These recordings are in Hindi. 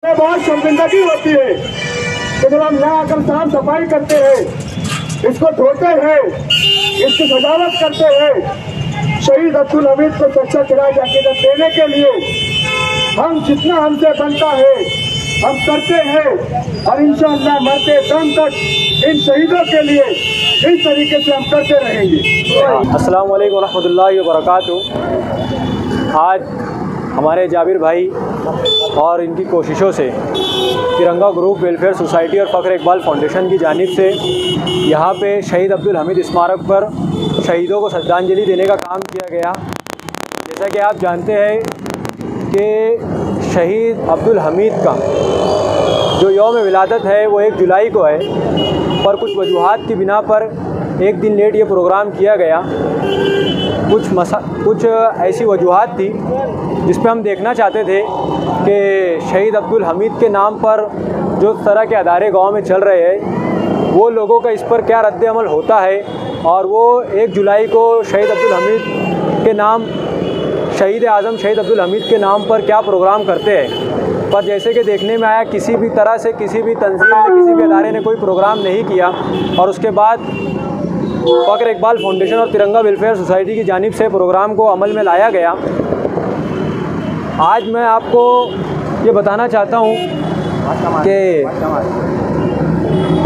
बहुत शर्मिंदगी होती है कि जब हम यहाँ आकर साफ सफाई करते हैं, इसको धोते हैं, इसकी सजावट करते हैं, शहीद अब्दुल हमीद को सच्चा सिराज अकीदत देने के लिए हम जितना हमसे बनता है हम करते हैं और इंशाअल्लाह मरते दम तक इन शहीदों के लिए इस तरीके से हम करते रहेंगे। अस्सलाम वालेकुम रहमतुल्लाहि व बरकातुहू। आज हमारे जाबिर भाई और इनकी कोशिशों से तिरंगा ग्रुप वेलफेयर सोसाइटी और फ़ख्र इकबाल फाउंडेशन की जानिब से यहाँ पे शहीद अब्दुल हमीद स्मारक पर शहीदों को श्रद्धांजलि देने का काम किया गया। जैसा कि आप जानते हैं कि शहीद अब्दुल हमीद का जो यौम विलादत है वो 1 जुलाई को है, पर कुछ वजूहात की बिना पर एक दिन लेट ये प्रोग्राम किया गया। कुछ ऐसी वजूहात थी जिस पे हम देखना चाहते थे कि शहीद अब्दुल हमीद के नाम पर जो तरह के अदारे गांव में चल रहे हैं वो लोगों का इस पर क्या रद्द अमल होता है और वो 1 जुलाई को शहीद अब्दुल हमीद के नाम शहीद आज़म शहीद अब्दुल हमीद के नाम पर क्या प्रोग्राम करते हैं। पर जैसे कि देखने में आया किसी भी तरह से किसी भी तंजीम ने किसी भी अदारे ने कोई प्रोग्राम नहीं किया और उसके बाद फ़ख्र इकबाल फाउंडेशन और तिरंगा वेलफेयर सोसाइटी की जानिब से प्रोग्राम को अमल में लाया गया। आज मैं आपको ये बताना चाहता हूँ कि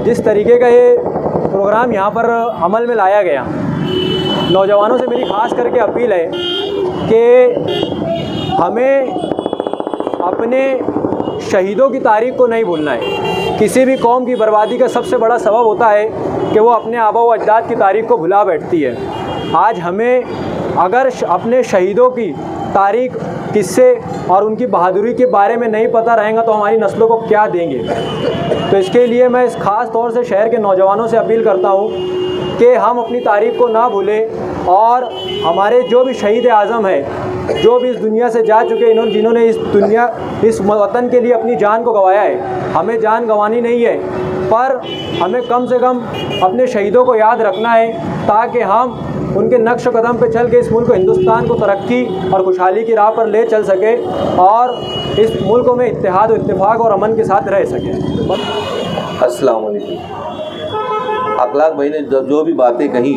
जिस तरीके का ये प्रोग्राम यहाँ पर अमल में लाया गया, नौजवानों से मेरी ख़ास करके अपील है कि हमें अपने शहीदों की तारीख़ को नहीं भूलना है। किसी भी कौम की बर्बादी का सबसे बड़ा सबब होता है कि वो अपने आबा व अजदाद की तारीख़ को भुला बैठती है। आज हमें अगर अपने शहीदों की तारीख़, किस्से और उनकी बहादुरी के बारे में नहीं पता रहेगा तो हमारी नस्लों को क्या देंगे। तो इसके लिए मैं इस ख़ास तौर से शहर के नौजवानों से अपील करता हूँ कि हम अपनी तारीख़ को ना भूलें और हमारे जो भी शहीद आज़म हैं, जो भी इस दुनिया से जा चुके, जिन्होंने इस वतन के लिए अपनी जान को गंवाया है, हमें जान गंवानी नहीं है, पर हमें कम से कम अपने शहीदों को याद रखना है ताकि हम उनके नक्श कदम पे चल के इस मुल्क हिंदुस्तान को तरक्की और खुशहाली की राह पर ले चल सके और इस मुल्क में इत्तेहाद और इत्तेफाक और अमन के साथ रह सके। अस्सलाम वालेकुम। अखलाक भाई ने जो भी बातें कही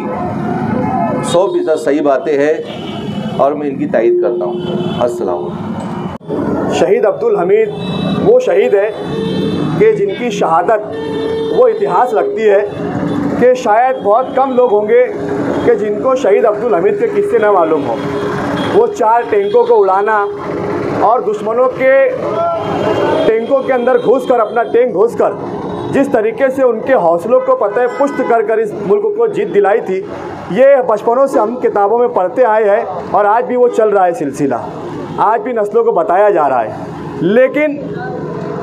100% सही बातें हैं और मैं इनकी तायीद करता हूँ। अस्सलाम वालेकुम। शहीद अब्दुल हमीद वो शहीद है कि जिनकी शहादत वो इतिहास रखती है कि शायद बहुत कम लोग होंगे कि जिनको शहीद अब्दुल हमीद के किस्से न मालूम हो। वो 4 टैंकों को उड़ाना और दुश्मनों के टैंकों के अंदर घुसकर अपना टैंक घुसकर जिस तरीके से उनके हौसलों को पता है पुष्ट कर इस मुल्क को जीत दिलाई थी, ये बचपनों से हम किताबों में पढ़ते आए हैं और आज भी वो चल रहा है सिलसिला, आज भी नस्लों को बताया जा रहा है। लेकिन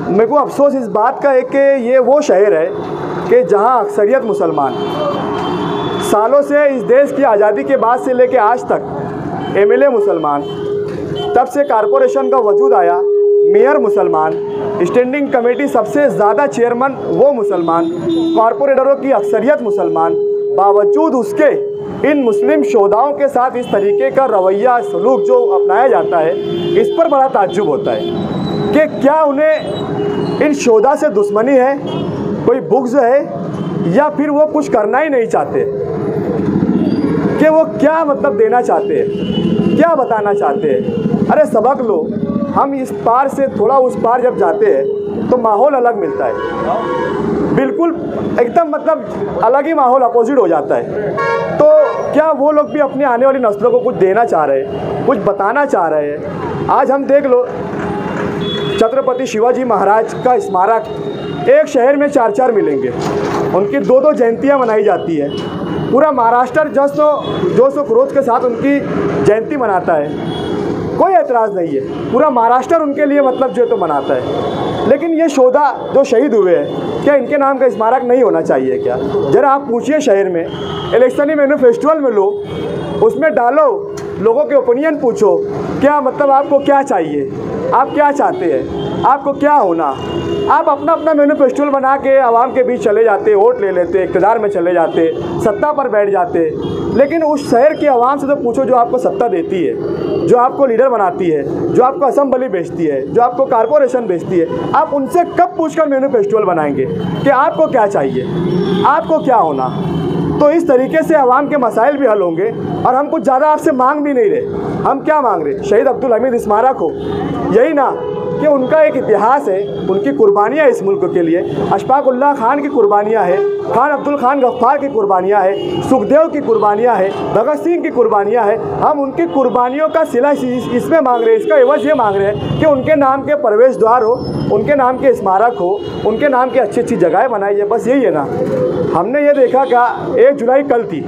मेरे को अफसोस इस बात का है कि ये वो शहर है कि जहाँ अक्सरियत मुसलमान सालों से इस देश की आज़ादी के बाद से लेके आज तक MLA मुसलमान, तब से कारपोरेशन का वजूद आया, मेयर मुसलमान, स्टैंडिंग कमेटी सबसे ज़्यादा चेयरमैन वो मुसलमान, कॉरपोरेटरों की अक्सरियत मुसलमान, बावजूद उसके इन मुस्लिम शोधाओं के साथ इस तरीके का रवैया सलूक जो अपनाया जाता है, इस पर बड़ा ताज्जुब होता है कि क्या उन्हें इन शोधा से दुश्मनी है, कोई बुग़्ज़ है या फिर वो कुछ करना ही नहीं चाहते, कि वो क्या मतलब देना चाहते हैं, क्या बताना चाहते हैं। अरे सबक लो, हम इस पार से थोड़ा उस पार जब जाते हैं तो माहौल अलग मिलता है, बिल्कुल एकदम मतलब अलग ही माहौल अपोजिट हो जाता है। तो क्या वो लोग भी अपनी आने वाली नस्लों को कुछ देना चाह रहे हैं, कुछ बताना चाह रहे हैं। आज हम देख लो, छत्रपति शिवाजी महाराज का स्मारक एक शहर में 4-4 मिलेंगे, उनकी 2-2 जयंतियाँ मनाई जाती है। पूरा महाराष्ट्र जोश व क्रोध के साथ उनकी जयंती मनाता है, कोई एतराज़ नहीं है, पूरा महाराष्ट्र उनके लिए मतलब जो तो मनाता है। लेकिन ये शोधा जो शहीद हुए हैं, क्या इनके नाम का स्मारक नहीं होना चाहिए क्या? ज़रा आप पूछिए शहर में, इलेक्शनी मैनिफेस्टोल में लो, उसमें डालो, लोगों के ओपिनियन पूछो, क्या मतलब आपको क्या चाहिए, आप क्या चाहते हैं, आपको क्या होना। आप अपना अपना मैनिफेस्टोल बना के आवाम के बीच चले जाते, वोट ले लेते, इक़्तिदार में चले जाते, सत्ता पर बैठ जाते, लेकिन उस शहर की आवाम से तो पूछो जो आपको सत्ता देती है। जो आपको लीडर बनाती है, जो आपको असेंबली भेजती है, जो आपको कारपोरेशन भेजती है, आप उनसे कब पूछकर मैनिफेस्टो बनाएंगे कि आपको क्या चाहिए, आपको क्या होना। तो इस तरीके से आवाम के मसाइल भी हल होंगे। और हम कुछ ज़्यादा आपसे मांग भी नहीं रहे। हम क्या मांग रहे? शहीद अब्दुल हमीद स्मारक हो, यही ना कि उनका एक इतिहास है, उनकी कुर्बानियाँ इस मुल्क के लिए, अशफाक उल्लाह खान की कुर्बानियाँ है, खान अब्दुल खान गफ्फार की कुर्बानियाँ है, सुखदेव की कुर्बानियाँ है, भगत सिंह की कुर्बानियाँ है। हम उनकी कुर्बानियों का सिला इसमें मांग रहे हैं, इसका एवज ये मांग रहे हैं कि उनके नाम के प्रवेश द्वार हो, उनके नाम के स्मारक हो, उनके नाम की अच्छी अच्छी जगहें बनाई जाए। बस यही है ना। हमने ये देखा क्या 1 जुलाई कल थी,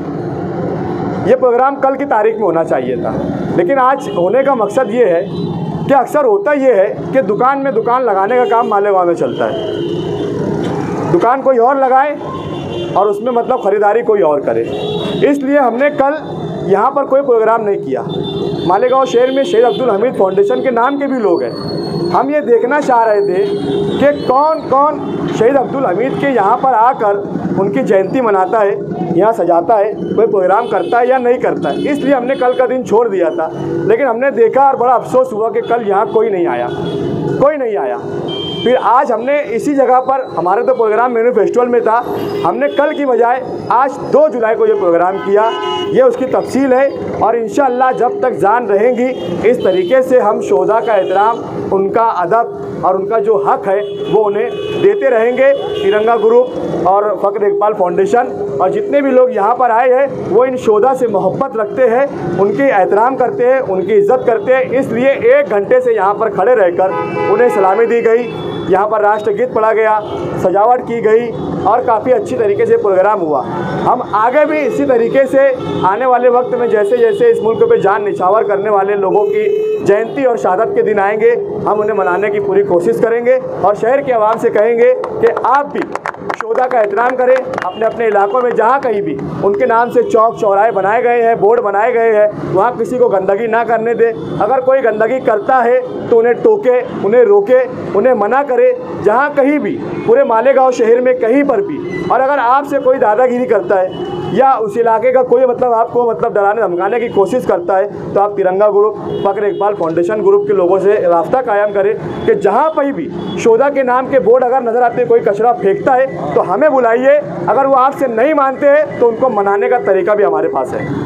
ये प्रोग्राम कल की तारीख में होना चाहिए था, लेकिन आज होने का मकसद ये है कि अक्सर होता ये है कि दुकान में दुकान लगाने का काम मालेगांव में चलता है, दुकान कोई और लगाए और उसमें मतलब ख़रीदारी कोई और करे। इसलिए हमने कल यहाँ पर कोई प्रोग्राम नहीं किया। मालेगांव शहर में शहीद अब्दुल हमीद फाउंडेशन के नाम के भी लोग हैं। हम ये देखना चाह रहे थे कि कौन कौन शहीद अब्दुल हमीद के यहाँ पर आकर उनकी जयंती मनाता है, यहाँ सजाता है, कोई प्रोग्राम करता है या नहीं करता है। इसलिए हमने कल का दिन छोड़ दिया था, लेकिन हमने देखा और बड़ा अफसोस हुआ कि कल यहाँ कोई नहीं आया, कोई नहीं आया। फिर आज हमने इसी जगह पर, हमारे तो प्रोग्राम मैनिफेस्टो में था, हमने कल की बजाय आज 2 जुलाई को ये प्रोग्राम किया। ये उसकी तफसील है और इंशाअल्लाह जब तक जान रहेंगी इस तरीके से हम शोधा का एहतराम, उनका अदब और उनका जो हक़ है वो उन्हें देते रहेंगे। तिरंगा ग्रुप और फ़ख्र इकबाल फाउंडेशन और जितने भी लोग यहाँ पर आए हैं वो इन शोधा से मोहब्बत रखते हैं, उनकी एहतराम करते हैं, उनकी इज़्ज़त करते हैं। इसलिए 1 घंटे से यहाँ पर खड़े रहकर उन्हें सलामी दी गई, यहाँ पर राष्ट्रगीत पढ़ा गया, सजावट की गई और काफ़ी अच्छी तरीके से प्रोग्राम हुआ। हम आगे भी इसी तरीके से आने वाले वक्त में जैसे जैसे इस मुल्क पे जान निछावर करने वाले लोगों की जयंती और शहादत के दिन आएंगे, हम उन्हें मनाने की पूरी कोशिश करेंगे और शहर के आवाम से कहेंगे कि आप भी शोधा का एहतराम करें। अपने अपने इलाकों में जहाँ कहीं भी उनके नाम से चौक चौराहे बनाए गए हैं, बोर्ड बनाए गए हैं, वहाँ किसी को गंदगी ना करने दे। अगर कोई गंदगी करता है तो उन्हें टोके, उन्हें रोके, उन्हें मना करे, जहाँ कहीं भी पूरे मालेगांव शहर में कहीं पर भी। और अगर आपसे कोई दादागिरी करता है या उस इलाके का कोई मतलब आपको मतलब डराने धमकाने की कोशिश करता है तो आप तिरंगा ग्रुप, फ़ख्र इकबाल फाउंडेशन ग्रुप के लोगों से राब्ता कायम करें कि जहाँ पर भी शोधा के नाम के बोर्ड अगर नज़र आते कोई कचरा फेंकता है तो हमें बुलाइए। अगर वो आपसे नहीं मानते हैं तो उनको मनाने का तरीका भी हमारे पास है।